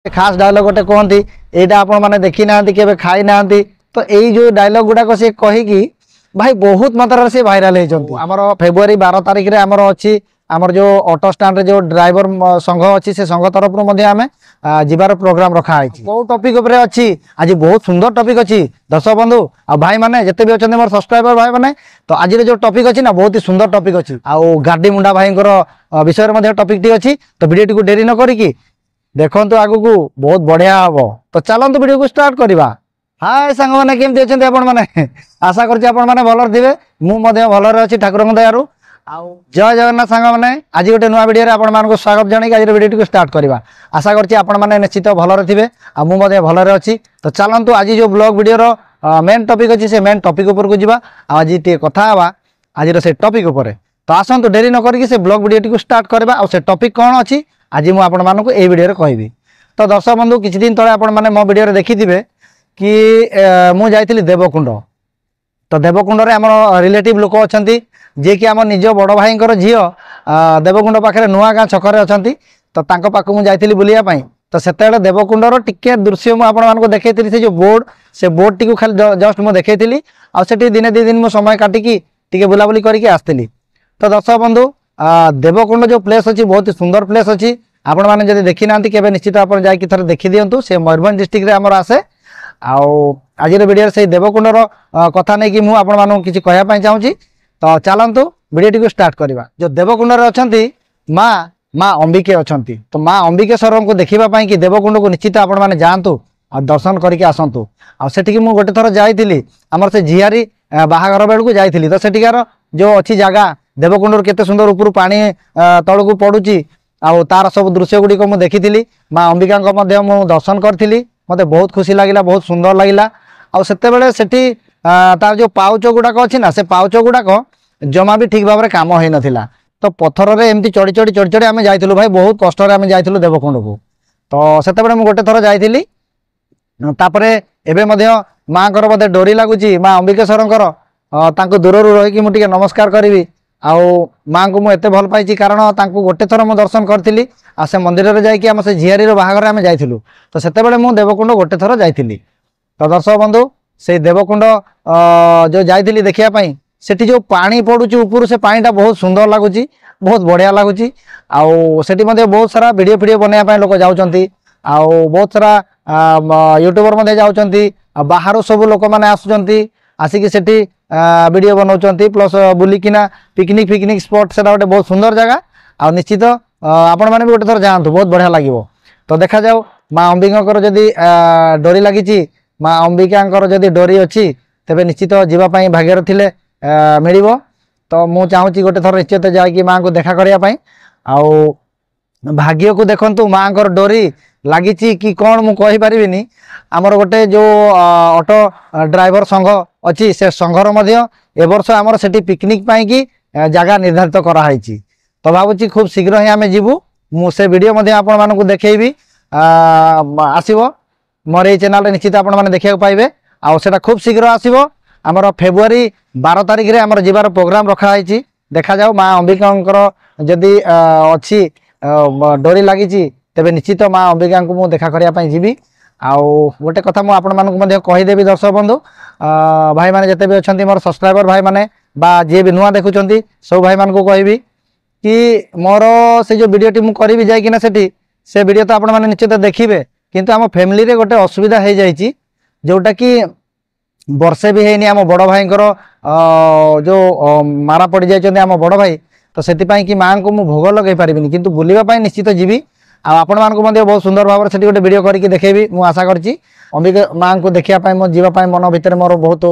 खास डायलॉग गोटे कहती यहाँ आपण मैंने देखी ना के खाई ना तो यही जो डायलॉग गुड़ाक सी कहीकि भाई बहुत मात्रा से भाइराल होती आमर फेब्रुआरी 12 तारिख में आमर अच्छी आमर जो ऑटो स्टैंड जो ड्राइवर संघ अच्छी से संघ तरफ आम जीवार प्रोग्राम रखाई कौ टॉपिक उपरे अच्छी आज बहुत सुंदर टॉपिक अच्छी दर्शक बंधु आ भाई मैंने जिते भी अच्छा मोर सब्सक्राइबर भाई मैंने तो आज जो टॉपिक अच्छी ना बहुत ही सुंदर टॉपिक अच्छी आउ गार्डी मुंडा भाई विषय में टॉपिक टी अच्छी तो वीडियो टी डेरी न करी देखो आगु को बहुत बढ़िया हम तो चलते वीडियो को स्टार्ट करवा। हाय सांग मैंने केमती अच्छे आपण मैंने आशा करते भलर थे मुझे भलर अच्छी ठाकुर दयारू जय जगन्नाथ सांग मैंने आज गोटे नुआ वीडियो आपण मानक स्वागत जन आज वीडियो को स्टार्ट करवा। आशा करते निश्चित भलर थे मुझे भलर अच्छी तो चलतु आज जो ब्लॉग वीडियो मेन टॉपिक अच्छी से मेन टॉपिक ऊपर को जीवा आज टे कथा आज से टॉपिक उपर तो आसतु डेरी न करके से ब्लॉग वीडियो को स्टार्ट करवा और से टॉपिक कौन अच्छी आज मुझे आपण मानक ए वीडियो कहबी। तो दर्शक बंधु किछि दिन तले आपण माने मो वीडियो देखिथिबे कि मु जाइथिली देवकुंड तो देवकुंड रे हमर रिलेटिव लोक अछंती जे कि हमर निज बड़ भाईंकर झियो देवकुंड पाखरे नुआ गाँ छकरे अछंती तो तांको पाखु मु जाइथिली बुलिया पई तो सेतेले देवकुंडर टिके दृश्य मु आपण मानको देखैथिली से जो बोर्ड टी को खाली जस्ट मु देखैथिली आ सेठी दिने दी दिन मु समय काटिकी टिके बुलाबुली करके आस्थिली। तो दर्शक बंधु देवकुंड जो प्लेस अच्छी बहुत ही सुंदर प्लेस अच्छी आपण मैंने जब देखी ना केवे निश्चित आप थोड़े देखी दिंतु से मयूरभंज डिस्ट्रिक्ट आमर आसे आज वीडियो से देवकुंडर कथा नहीं कि मुझे किसी कहवाई चाहूँगी तो चलतु वीडियो को स्टार्ट करवा। जो देवकुंड अच्छा माँ अंबिके अच्छा तो माँ अंबिकेश्वर को देखापी कि देवकुंड को निश्चित आपण मैंने जातु और दर्शन करके आसतु आठिकी मुझे गोटे थर जाइली आमर से झियारी बाहाघर बेलू जाइली तो सेठिकार जो अच्छी जगह देवकुंड केते सुंदर ऊपर पानी तल को पड़ुची आउ तार सब दृश्य गुड़िक मुझे देखी माँ अंबिका दर्शन करी मत बहुत खुशी लगे बहुत सुंदर लगे आते सेठी तार जो पाउच गुड़ाक अच्छी ना से पाउच गुड़ाक जमा भी ठीक भाव में कम हो नाला तो पत्थर रे एमती चढ़ी चढ़ी चढ़ी चढ़ी आम जाइलु भाई बहुत कष्ट आम जाइलु देवकुंड को तो से गोटे थर जाइली एवं माँ बोधे डोरी लगुच माँ अंबिकेश्वर दूर रही मुझे नमस्कार करी आउ माँ को मुझे भल पाई कारण गोटे थर मु दर्शन करी से मंदिर में जाकि आम से झियारी बाहागर आम जाइलु तो से देवकुंड गोटे थर जाइली। तो दर्शक बंधु से देवकुंड जो जाइली देखापी सेठी जो पानी पड़ुची ऊपर से पानीटा बहुत सुंदर लगुच बहुत बढ़िया लगुच आठी बहुत सारा वीडियो फीडियो बनवाई लोक जाऊँच बहुत सारा यूट्यूबर जाऊँच बाहर सब लोक मैंने आसुँच आसिकी सेठी वीडियो बनाऊँ प्लस बुलिकिना पिकनिक फिकनिक स्पॉट से गोटे बहुत सुंदर जगह आ निश्चित आपण मैंने भी गोटे थर जातु बहुत बढ़िया लगे। तो देखा जाओ माँ अंबिका जदि डोरी लगी माँ अंबिका जदि डोरी अच्छी तेरे निश्चित जीवाई भाग्यर थिले मिल तो मुझे चाहूँगी गोटे थर निश्चित जाकि माँ को देखा करने आउ भाग्य को देखु माँ डोरी लगी कि कौन मुझे कहीपरि आमर गोटे जो ऑटो ड्राइवर संघ अच्छी से संघर ए वर्ष आमर से पिकनिक पाई जगह निर्धारित कराई तो भावुँ खूब शीघ्र ही आम जीवु मुझे वीडियो आपण मानक देखी आसो मोर ये चैनल निश्चित आपण मैंने देखा पाइबे आटा खूब शीघ्र आसो आमर फेब्रुआरी 12 तारिख में आमर जीवार प्रोग्राम रखाई देखा जाओ माँ अंबिका जदि अच्छी डोरी लगी तेरे निश्चित माँ अंबिका को मुझे देखा करने जीवी आउ गोटे कथा मुझे कहीदेवी दर्शक बंधु भाई मैंने जिते भी अच्छा मोर सब्सक्राइबर भाई मैंने जी भी नुआ देखुं सब भाई मान को कहबी कि मोर से जो वीडियो मुझे करी जाइना से वीडियो तो आपण मैंने निश्चित देखिए किंतु आम फैमिली रे गोटे असुविधा हो जाइए जोटा कि वर्षे भी है आम बड़ भाई जो मारा पड़ जाइए आम बड़ भाई तो से कि माँ को मुझे भोग लगे पारिनी किंतु बुलवाई निश्चित जीवी आपण मानक बहुत सुंदर भाव से गोटे वीडियो करके देखेबी मुझे आशा करची अंबिका माँ को देखापी मो जीवाई मन भितर मोर बहुत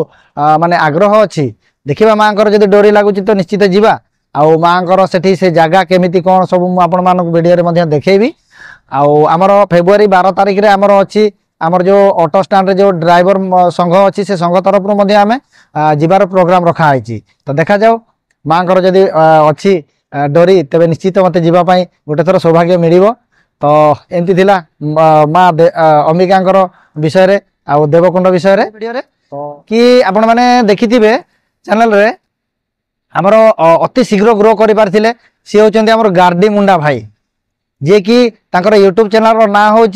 माने आग्रह अच्छी देखा माँ जब डोरी लगुच तो निश्चित जीवा आउ माँ से जगह केमिति कौन सब मुझे वीडियो देखेबी आमर फेब्रुआरी 12 तारिख में आमर अच्छी आमर जो ऑटो स्टैंड जो ड्राइवर संघ अच्छी से संघ तरफ आम जीवार प्रोग्राम रखाई तो देखा जाओ माँ जदि अच्छी डोरी तेरे निश्चित मत जीवाई गोटे थर सौभाग्य मिल तो एमती थिला माँ अंबिका विषय आउ देवकुंड विषय रे कि आपण मैंने देखिथिबे चैनल रे हमर अति शीघ्र ग्रो करि पारथिले सी होचंदी हमर गार्डी मुंडा भाई जे कि यूट्यूब चैनल ना हूँ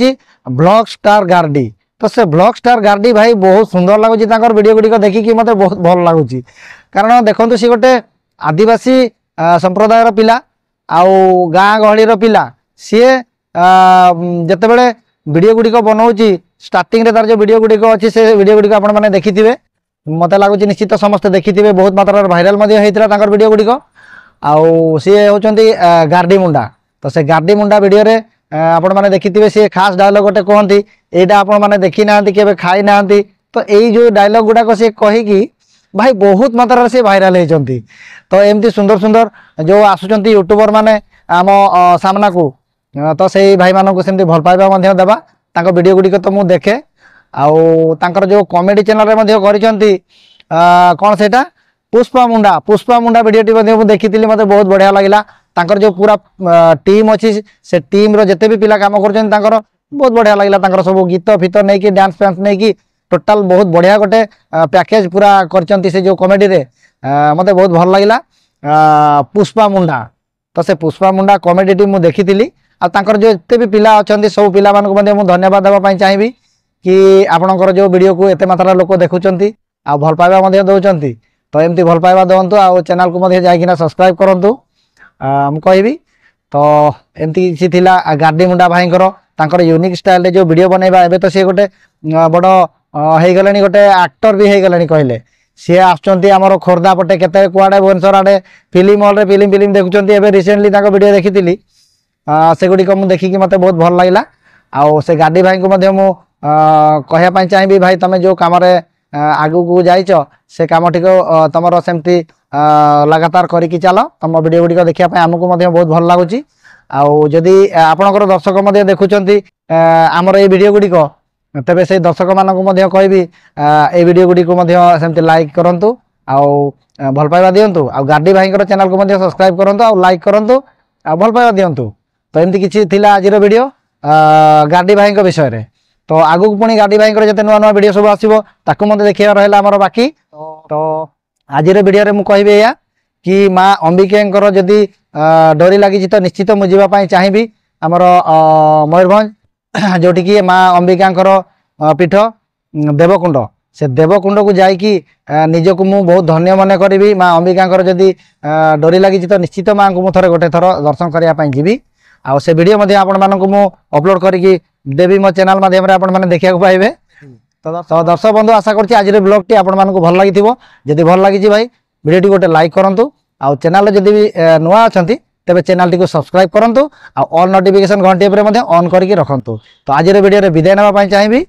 ब्लॉग स्टार गार्डी। तो से ब्लॉग स्टार गार्डी भाई बहुत सुंदर लगुच वीडियो गुड़िक देखिकी मत बहुत भल लगुच। कारण देखो सी गोटे आदिवासी संप्रदायर पिला आउ गाँ गहलीर पिला सी जिते बड़े वीडियो गुड़िक बनाऊँगी स्टार्टिंग रे तार जो वीडियो गुड़िक अच्छी से वीडियो गुड़िक आपण मैंने देखी थे मत लगुच निश्चित समस्ते देखी थे बहुत मात्रा भाइराल होता वीडियो गुड़िक आउ सी होती गार्डी मुंडा। तो से गार्डी मुंडा वीडियो रे आपण मैंने देखी थे सी खास डायलॉग गोटे कहती यहाँ आपण मैंने देखी ना के खाई ना। तो यही जो डायलॉग गुड़ाक सी कहीकि भाई बहुत मात्रा से भाइराल होती। तो एमती सुंदर सुंदर जो आसुंच यूट्यूबर मैंने आम सामना को तो से भाई मानक सेमती भल पाइबा देवा तांको वीडियो गुड़िक तो मुझे देखे आउर जो कॉमेडी चैनल कर कौन से पुष्पा मुंडा वीडियो देखी मत बहुत बढ़िया लगे। तांकर जो पूरा टीम अच्छी से टीम रो जिते भी पिला काम कर बहुत बढ़िया लगे सब गीत फित नहीं कि डांस फैंस नहीं कि टोटाल बहुत बढ़िया गोटे पैकेज पूरा कर जो कॉमेडी रे मत बहुत भल लगे पुष्पा मुंडा। तो से पुष्पा मुंडा कॉमेडी टीम मुझे देखी आर जो एते भी पिला अच्छा सब पिला मुझे धन्यवाद देवाई चाहिए कि आपणकर जो वीडियो को एत मात्रा लोक देखुं आ भल पाइबा दौरान। तो एमती भल पाइबा दिंतु आ चैनल को जाइना सब्सक्राइब करूँ मुझे कहबी। तो एमती किसी थिला गार्डी मुंडा भाई तांकर यूनिक स्टाइल जो वीडियो बनैबा एबे तो सी गोटे बड़ हो गले गोटे एक्टर भी हो गले कहले सी आमर खोर्धा पटे केते कुआडे भुवनेश्वर आड़े फिल्म हॉल फिल्म देखुं एबे रिसेंटली वीडियो देखी से गुड़िक मुझे देखिकी मत बहुत भल लगे। आउ से गार्डी भाई को कहवाई चाहिए भाई तुम जो कम आगू को जाइच से कम टी तुम सेमती लगातार करी चल तुम वीडियो गुड़िक देखापी आमको बहुत भल लगुच। आदि आपणकर दर्शक देखुं आमर ये वीडियो गुड़िक तेरे से दर्शक मानक कहबी ए वीडियो गुड़िक सेमती लाइक करूँ आउ भल पाइबा दिंतु आ गार्डी भाई चैनल को सब्सक्राइब करूँ आ लाइक करूँ आ भल पाइबा दिंतु। तो एमती किसी थिला आज वीडियो गार्डी भाई विषय रे। तो आगू पुणी गार्डी भाई जिते नुआ नुआ वीडियो सब आसो ताकू मत देखा रहा आमर बाकी। तो आज वीडियो रे मु कहबी या कि माँ अंबिका जदि डोरी लगी तो निश्चित मुझे जावाई चाहिए आमर मयूरभंज जोटि की माँ अंबिका पीठ देवकुंड से देवकुंड को जाइकी निजक मु बहुत धन्य मन करी माँ अंबिका जदि डोरी लगी तो निश्चित माँ को मुझे गोटे थर दर्शन करने जी आउ से वीडियो आपण मानक मु अपलोड करके देवी मो चैनल माध्यम आपण माने देखा पाइबे। तो दर्शक बंधु आशा करछि आज ब्लॉग टी आपण मानक भल लगी जदि भल लगी भाई वीडियो टी गोटे लाइक करंतु आउ चैनल जदि भी नुआ अछंती तेबे चैनल टी को सब्सक्राइब करंतु आ ऑल नोटिफिकेशन घंटी उपरे मध्ये ऑन करके रखंतु। तो आज वीडियो रे विदाय नेबा पई चाहिबी।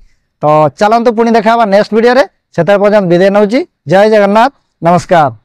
तो चलंतु पुणी देखा नेक्स्ट वीडियो रे सेतर पर्यंत विदाय नउची। जय जगन्नाथ नमस्कार।